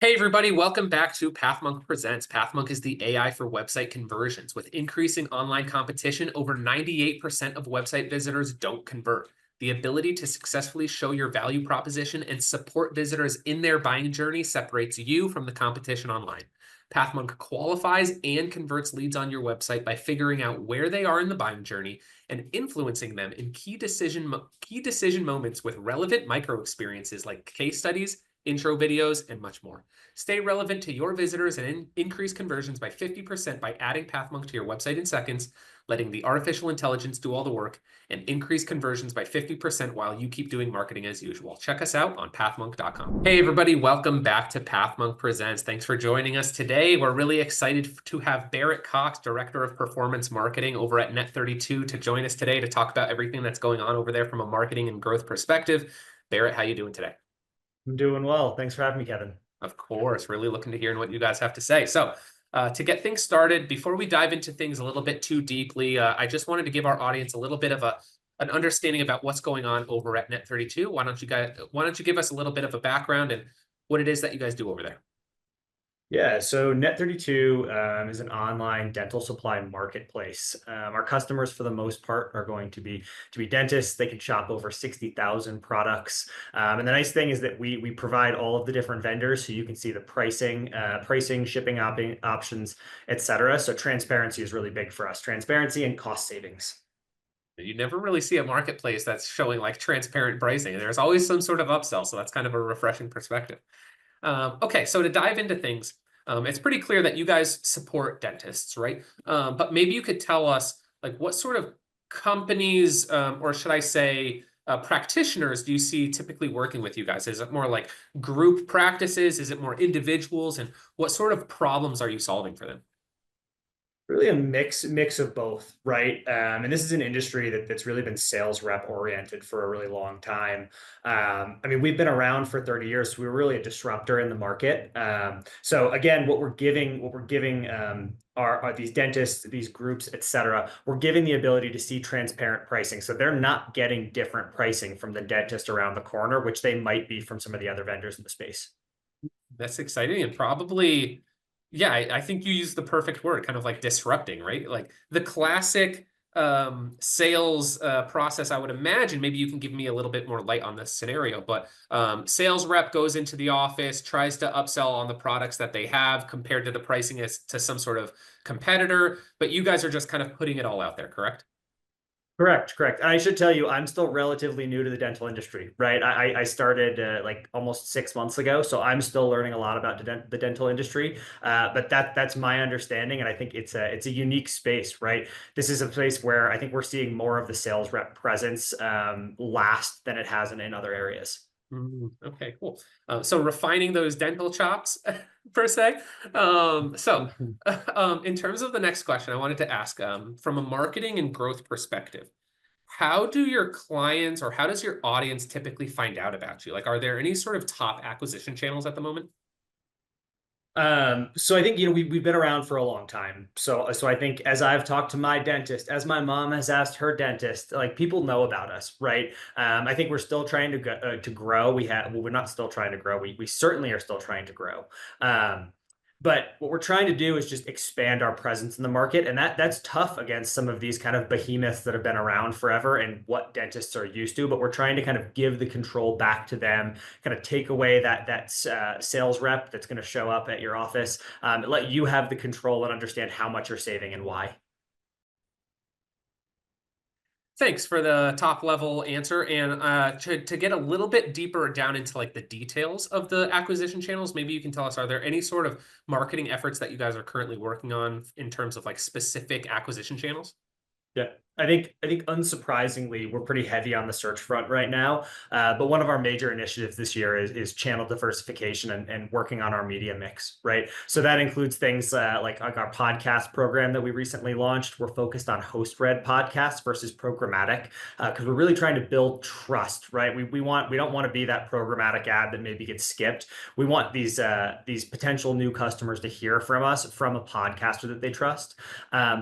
Hey everybody, welcome back to PathMonk Presents. PathMonk is the AI for website conversions. With increasing online competition, over 98% of website visitors don't convert. The ability to successfully show your value proposition and support visitors in their buying journey separates you from the competition online. PathMonk qualifies and converts leads on your website by figuring out where they are in the buying journey and influencing them in key decision moments with relevant micro experiences like case studies, intro videos, and much more. Stay relevant to your visitors and increase conversions by 50% by adding PathMonk to your website in seconds, letting the artificial intelligence do all the work, and increase conversions by 50% while you keep doing marketing as usual. Check us out on pathmonk.com. Hey everybody, welcome back to PathMonk Presents. Thanks for joining us today. We're really excited to have Barrett Cox, Director of Performance Marketing over at Net32, to join us today to talk about everything that's going on over there from a marketing and growth perspective. Barrett, how you doing today? I'm doing well. Thanks for having me, Kevin. Of course, really looking to hear what you guys have to say. So, to get things started, before we dive into things a little bit too deeply, I just wanted to give our audience a little bit of an understanding about what's going on over at Net32. Why don't you give us a little bit of a background and what it is that you guys do over there? Yeah, so Net32 is an online dental supply marketplace. Our customers, for the most part, are going to be dentists. They can shop over 60,000 products. And the nice thing is that we provide all of the different vendors, so you can see the pricing, shipping options, etc. So transparency is really big for us. Transparency and cost savings. You never really see a marketplace that's showing like transparent pricing. There's always some sort of upsell, so that's kind of a refreshing perspective. Okay, so to dive into things, it's pretty clear that you guys support dentists, right? But maybe you could tell us like what sort of companies, or should I say, practitioners do you see typically working with you guys? Is it more like group practices? Is it more individuals? And what sort of problems are you solving for them? Really a mix of both, right? And this is an industry that's really been sales rep oriented for a really long time. I mean, we've been around for 30 years, so we're really a disruptor in the market. So again, what we're giving are these dentists, these groups, et cetera. We're giving the ability to see transparent pricing, so they're not getting different pricing from the dentist around the corner, which they might be from some of the other vendors in the space. That's exciting and probably, yeah, I think you used the perfect word, kind of like disrupting, right? Like the classic sales process, I would imagine. Maybe you can give me a little bit more light on this scenario, but sales rep goes into the office, tries to upsell on the products that they have compared to the pricing as to some sort of competitor, but you guys are just kind of putting it all out there, correct? Correct. I should tell you, I'm still relatively new to the dental industry, right? I started like almost 6 months ago, so I'm still learning a lot about the dental industry. But that's my understanding, and I think it's a unique space, right? This is a place where I think we're seeing more of the sales rep presence last than it has in other areas. Okay, cool. So refining those dental chops, per se. In terms of the next question, I wanted to ask, from a marketing and growth perspective, how do your clients or how does your audience typically find out about you? Like, are there any sort of top acquisition channels at the moment? So I think we've been around for a long time. So I think as I've talked to my dentist, as my mom has asked her dentist, like people know about us, right? I think we're still trying to grow. We're not still trying to grow. We certainly are still trying to grow. But what we're trying to do is just expand our presence in the market, and that's tough against some of these kind of behemoths that have been around forever and what dentists are used to. But we're trying to kind of give the control back to them, kind of take away that sales rep that's going to show up at your office, let you have the control and understand how much you're saving and why. Thanks for the top level answer. And to get a little bit deeper down into like the details of the acquisition channels, maybe you can tell us, are there any sort of marketing efforts that you guys are currently working on in terms of like specific acquisition channels? Yeah, I think unsurprisingly, we're pretty heavy on the search front right now. But one of our major initiatives this year is channel diversification and working on our media mix, right? So that includes things like our podcast program that we recently launched. We're focused on host-read podcasts versus programmatic because we're really trying to build trust, right? We don't want to be that programmatic ad that maybe gets skipped. We want these potential new customers to hear from us from a podcaster that they trust.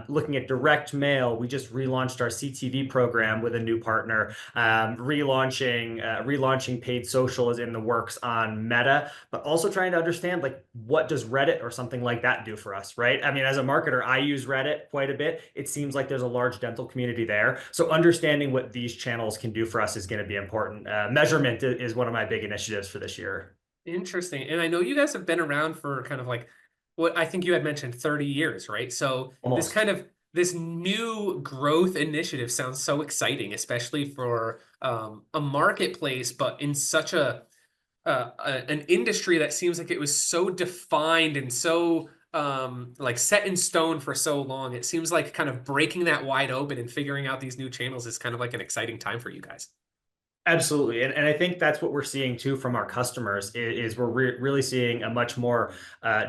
Looking at direct mail, we just relaunched relaunched our CTV program with a new partner. Relaunching paid social is in the works on Meta, but also trying to understand like what does Reddit or something like that do for us, right? I mean, as a marketer, I use Reddit quite a bit. It seems like there's a large dental community there. So understanding what these channels can do for us is going to be important. Measurement is one of my big initiatives for this year. Interesting. And I know you guys have been around for kind of like what I think you had mentioned 30 years, right? So Almost. this new growth initiative sounds so exciting, especially for a marketplace, but in such an industry that seems like it was so defined and so like set in stone for so long. It seems like kind of breaking that wide open and figuring out these new channels is kind of like an exciting time for you guys. Absolutely. And I think that's what we're seeing too from our customers is we're really seeing a much more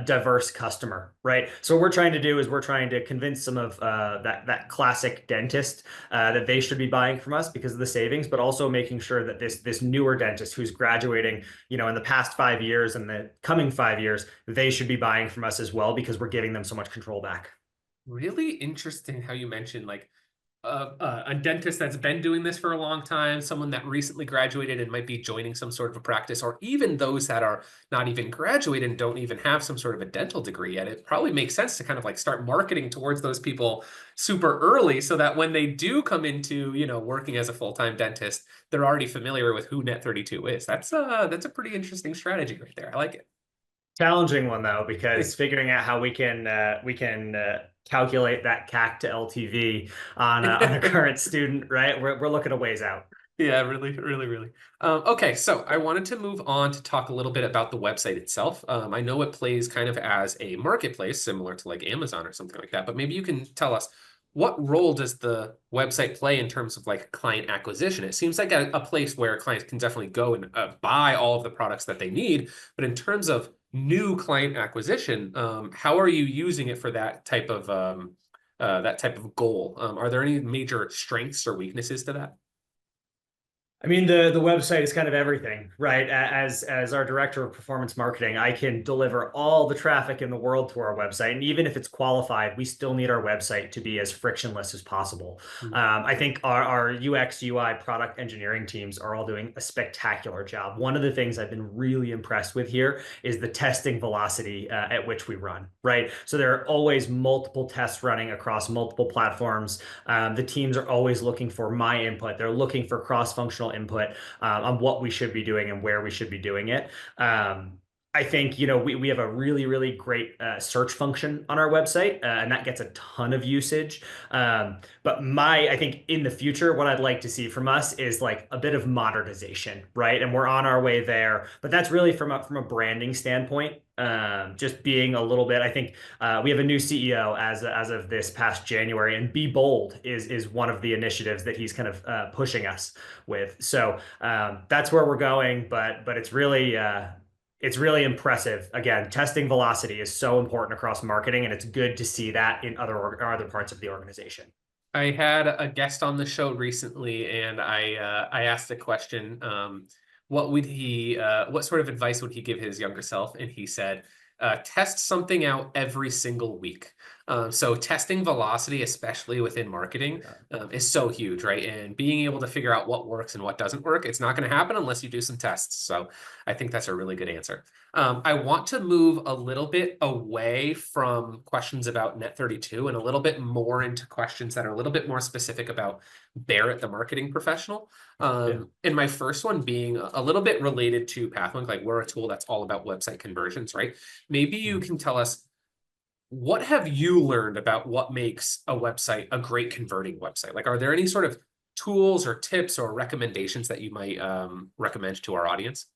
diverse customer, right? So what we're trying to do is we're trying to convince some of that classic dentist that they should be buying from us because of the savings, but also making sure that this newer dentist who's graduating, in the past 5 years and the coming 5 years, they should be buying from us as well because we're giving them so much control back. Really interesting how you mentioned like a dentist that's been doing this for a long time, someone that recently graduated and might be joining some sort of a practice, or even those that are not even graduated and don't even have some sort of a dental degree yet. It probably makes sense to kind of like start marketing towards those people super early so that when they do come into, working as a full-time dentist, they're already familiar with who Net32 is. That's a pretty interesting strategy right there. I like Challenging one though, because it. figuring out how we can calculate that CAC to LTV on a current student, right? We're looking a ways out. Yeah, really, really, really. Okay, so I wanted to move on to talk a little bit about the website itself. I know it plays kind of as a marketplace, similar to like Amazon or something like that, but maybe you can tell us what role does the website play in terms of like client acquisition? It seems like a place where clients can definitely go and buy all of the products that they need, but in terms of new client acquisition, how are you using it for that type of goal? Are there any major strengths or weaknesses to that? I mean, the website is kind of everything, right? As our director of performance marketing, I can deliver all the traffic in the world to our website, and even if it's qualified, we still need our website to be as frictionless as possible. I think our UX UI product engineering teams are all doing a spectacular job. One of the things I've been really impressed with here is the testing velocity at which we run, right? So there are always multiple tests running across multiple platforms. The teams are always looking for my input. They're looking for cross-functional input on what we should be doing and where we should be doing it. I think, we have a really, really great search function on our website, and that gets a ton of usage. But I think in the future, what I'd like to see from us is like a bit of modernization, right? And we're on our way there. But that's really from a branding standpoint. Just being a little bit, I think we have a new CEO as of this past January, and Be Bold is one of the initiatives that he's kind of pushing us with. So that's where we're going, but it's really impressive. Again, testing velocity is so important across marketing, and it's good to see that in other parts of the organization. I had a guest on the show recently, and I asked a question. What sort of advice would he give his younger self? And he said, test something out every single week. So testing velocity, especially within marketing, is so huge, right? And being able to figure out what works and what doesn't work, it's not going to happen unless you do some tests. So I think that's a really good answer. I want to move a little bit away from questions about Net32 and a little bit more into questions that are a little bit more specific about Barrett, the marketing professional. Yeah. And my first one being a little bit related to Pathlink, like we're a tool that's all about website conversions, right? Maybe you can tell us, what have you learned about what makes a website a great converting website? Like, are there any sort of tools or tips or recommendations that you might recommend to our audience?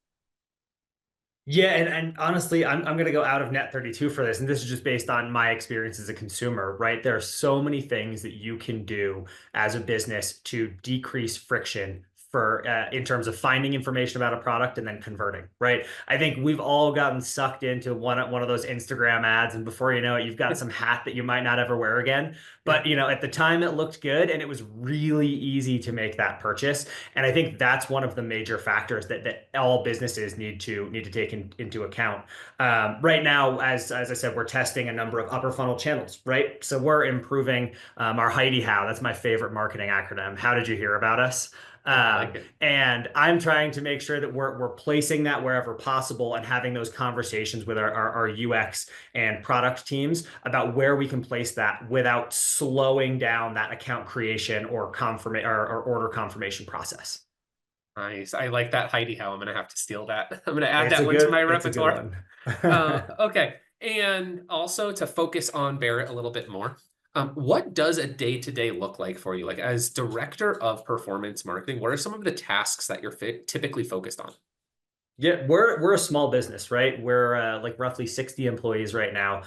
Yeah, and honestly, I'm gonna go out of Net32 for this, and this is just based on my experience as a consumer, right? There are so many things that you can do as a business to decrease friction for in terms of finding information about a product and then converting, right? I think we've all gotten sucked into one of those Instagram ads, and before you know it, you've got some hat that you might not ever wear again. Yeah. But at the time it looked good and it was really easy to make that purchase. And I think that's one of the major factors that all businesses need to take into account. Right now, as I said, we're testing a number of upper funnel channels, right? So we're improving our Heidi How. That's my favorite marketing acronym. How did you hear about us? I like it. And I'm trying to make sure that we're placing that wherever possible and having those conversations with our UX and product teams about where we can place that without slowing down that account creation or or order confirmation process. Nice. I like that Heidi How. I'm gonna have to steal that. I'm gonna add It's that a one to good, my it's a good repertoire. one. Okay. And also to focus on Barrett a little bit more, what does a day-to-day look like for you? Like as director of performance marketing, what are some of the tasks that you're typically focused on? Yeah, we're a small business, right? We're like roughly 60 employees right now.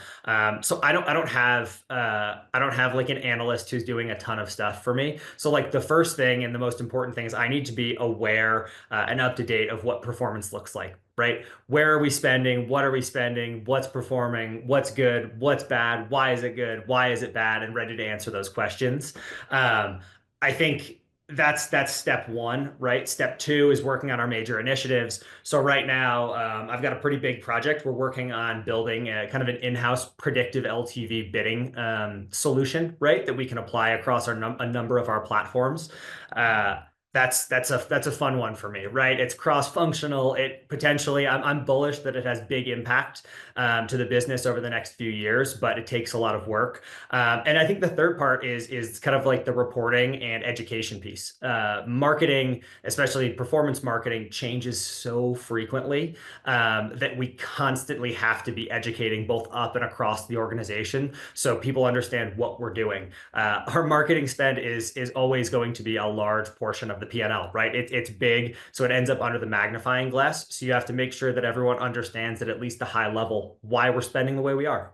So I don't have like an analyst who's doing a ton of stuff for me. So like the first thing and the most important thing is I need to be aware and up to date of what performance looks like, right? Where are we spending? What are we spending? What's performing? What's good? What's bad? Why is it good? Why is it bad? And ready to answer those questions. I think that's step one, right? Step two is working on our major initiatives. So right now, I've got a pretty big project. We're working on building a kind of an in-house predictive LTV bidding solution, right? That we can apply across a number of our platforms. Uh, that's a fun one for me, right? It's cross-functional. It potentially, I'm bullish that it has big impact to the business over the next few years, but it takes a lot of work. And I think the third part is kind of like the reporting and education piece. Marketing, especially performance marketing, changes so frequently that we constantly have to be educating both up and across the organization so people understand what we're doing. Our marketing spend is always going to be a large portion of the P&L, right? It's big, so it ends up under the magnifying glass. So you have to make sure that everyone understands at least the high level why we're spending the way we are.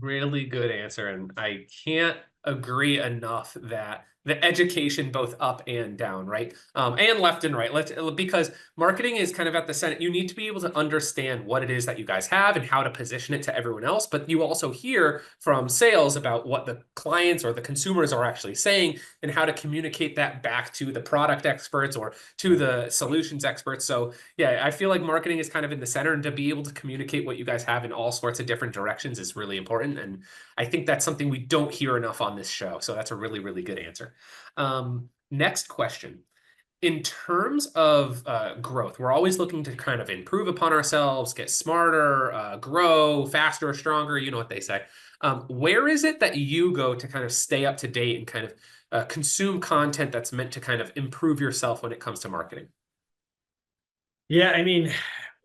Really good answer. And I can't agree enough that the education both up and down, right? And left and right. Because marketing is kind of at the center. You need to be able to understand what it is that you guys have and how to position it to everyone else. But you also hear from sales about what the clients or the consumers are actually saying and how to communicate that back to the product experts or to the solutions experts. So yeah, I feel like marketing is kind of in the center, and to be able to communicate what you guys have in all sorts of different directions is really important. And I think that's something we don't hear enough on this show. So that's a really, really good answer. Next question. In terms of growth, we're always looking to kind of improve upon ourselves, get smarter, grow faster, stronger. You know what they say. Where is it that you go to kind of stay up to date and kind of consume content that's meant to kind of improve yourself when it comes to marketing? Yeah, I mean,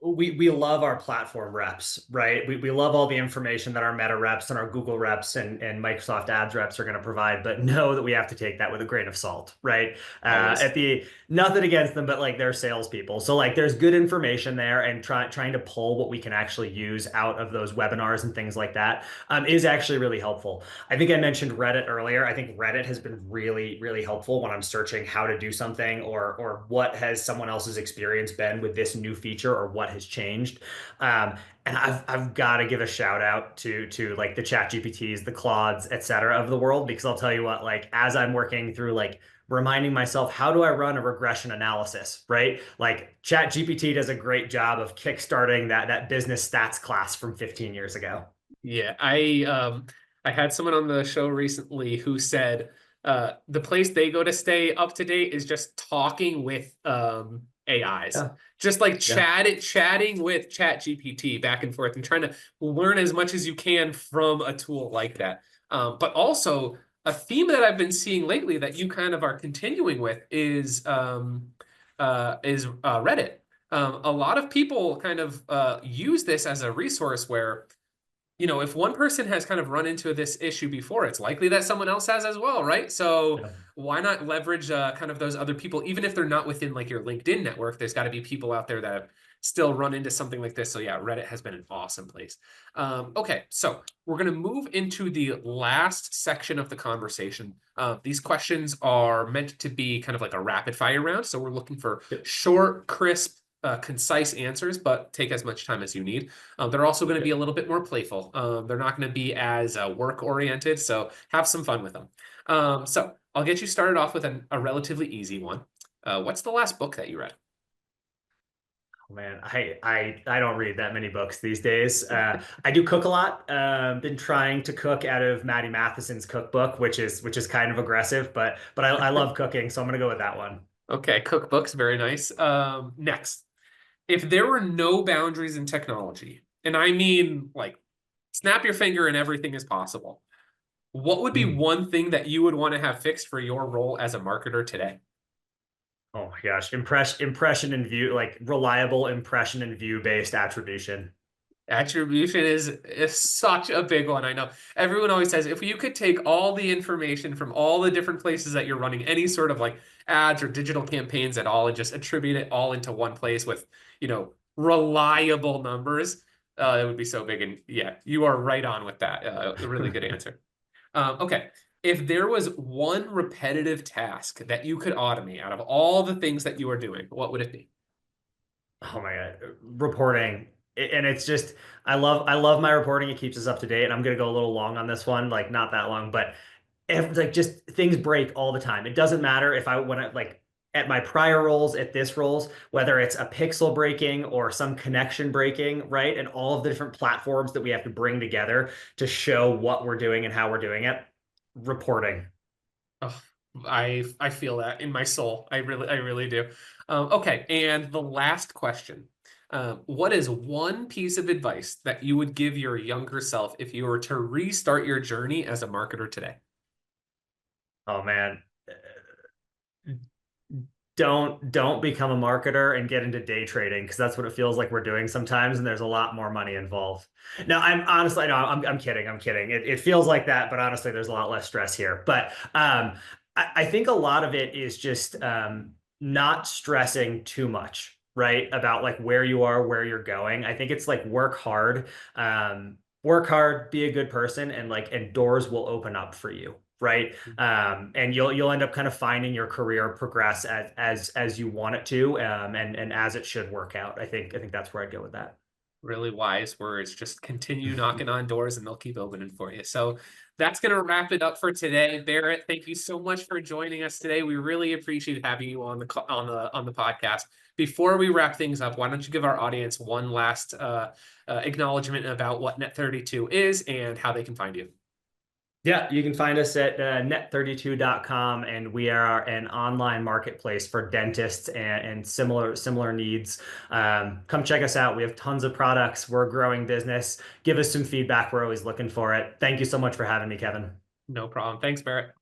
we love our platform reps, right? We love all the information that our Meta reps and our Google reps and Microsoft Ads reps are going to provide, but know that we have to take that with a grain of salt, right? Always. At the Nothing against them, but like they're salespeople, so like there's good information there, and trying to pull what we can actually use out of those webinars and things like that is actually really helpful. I think I mentioned Reddit earlier. I think Reddit has been really, really helpful when I'm searching how to do something or what has someone else's experience been with this new feature or what has changed. And I've got to give a shout out to like the Chat GPTs, the Claudes, et cetera, of the world, because I'll tell you what, like as I'm working through like reminding myself, how do I run a regression analysis, right? Like Chat GPT does a great job of kickstarting that business stats class from 15 years ago. Yeah, I had someone on the show recently who said the place they go to stay up to date is just talking with AIs. Yeah, Just like yeah. chatting with Chat GPT back and forth and trying to learn as much as you can from a tool like that. But also a theme that I've been seeing lately that you kind of are continuing with is Reddit. A lot of people kind of use this as a resource where, you know, if one person has kind of run into this issue before, it's likely that someone else has as well, right? So Yeah. why not leverage kind of those other people, even if they're not within like your LinkedIn network? There's got to be people out there that have still run into something like this. So yeah, Reddit has been an awesome place. Okay, so we're going to move into the last section of the conversation. These questions are meant to be kind of like a rapid fire round. So we're looking for Yep. short, crisp, concise answers, but take as much time as you need. They're also going to be Yep. a little bit more playful. They're not going to be as work oriented. So have some fun with them. So I'll get you started off with a relatively easy one. What's the last book that you read? Oh, man, I don't read that many books these days. I do cook a lot. Been trying to cook out of Maddie Matheson's cookbook, which is kind of aggressive, but I love cooking, so I'm gonna go with that one. Okay, cookbooks, very nice. Next, if there were no boundaries in technology, and I mean like snap your finger and everything is possible, what would be Hmm. one thing that you would want to have fixed for your role as a marketer today? Oh my gosh, impression and view, like reliable impression and view based attribution. Attribution is such a big one. I know everyone always says if you could take all the information from all the different places that you're running any sort of like ads or digital campaigns at all and just attribute it all into one place with, reliable numbers, it would be so big. And yeah, you are right on with that. A really good answer. Okay. If there was one repetitive task that you could automate out of all the things that you are doing, what would it be? Oh my God, reporting. And it's just I love my reporting. It keeps us up to date. And I'm gonna go a little long on this one, like not that long, but if like just things break all the time. It doesn't matter if I when I like at my prior roles, at this roles, whether it's a pixel breaking or some connection breaking, right? And all of the different platforms that we have to bring together to show what we're doing and how we're doing it. Reporting. Oh, I feel that in my soul. I really do. Okay, and the last question. What is one piece of advice that you would give your younger self if you were to restart your journey as a marketer today? Oh man. Don't become a marketer and get into day trading because that's what it feels like we're doing sometimes, and there's a lot more money involved. No, I'm honestly no, I'm kidding. I'm kidding. It feels like that, but honestly, there's a lot less stress here. But I think a lot of it is just not stressing too much, right? About like where you are, where you're going. I think it's like work hard, be a good person, and doors will open up for you, right? And you'll end up kind of finding your career progress as you want it to, and as it should work out. I think that's where I'd go with that. Really wise words. Just continue knocking on doors and they'll keep opening for you. So that's going to wrap it up for today. Barrett, thank you so much for joining us today. We really appreciate having you on the podcast. Before we wrap things up, why don't you give our audience one last acknowledgement about what Net32 is and how they can find you? Yeah, you can find us at net32.com, and we are an online marketplace for dentists and similar needs. Come check us out. We have tons of products. We're a growing business. Give us some feedback. We're always looking for it. Thank you so much for having me, Kevin. No problem. Thanks, Barrett.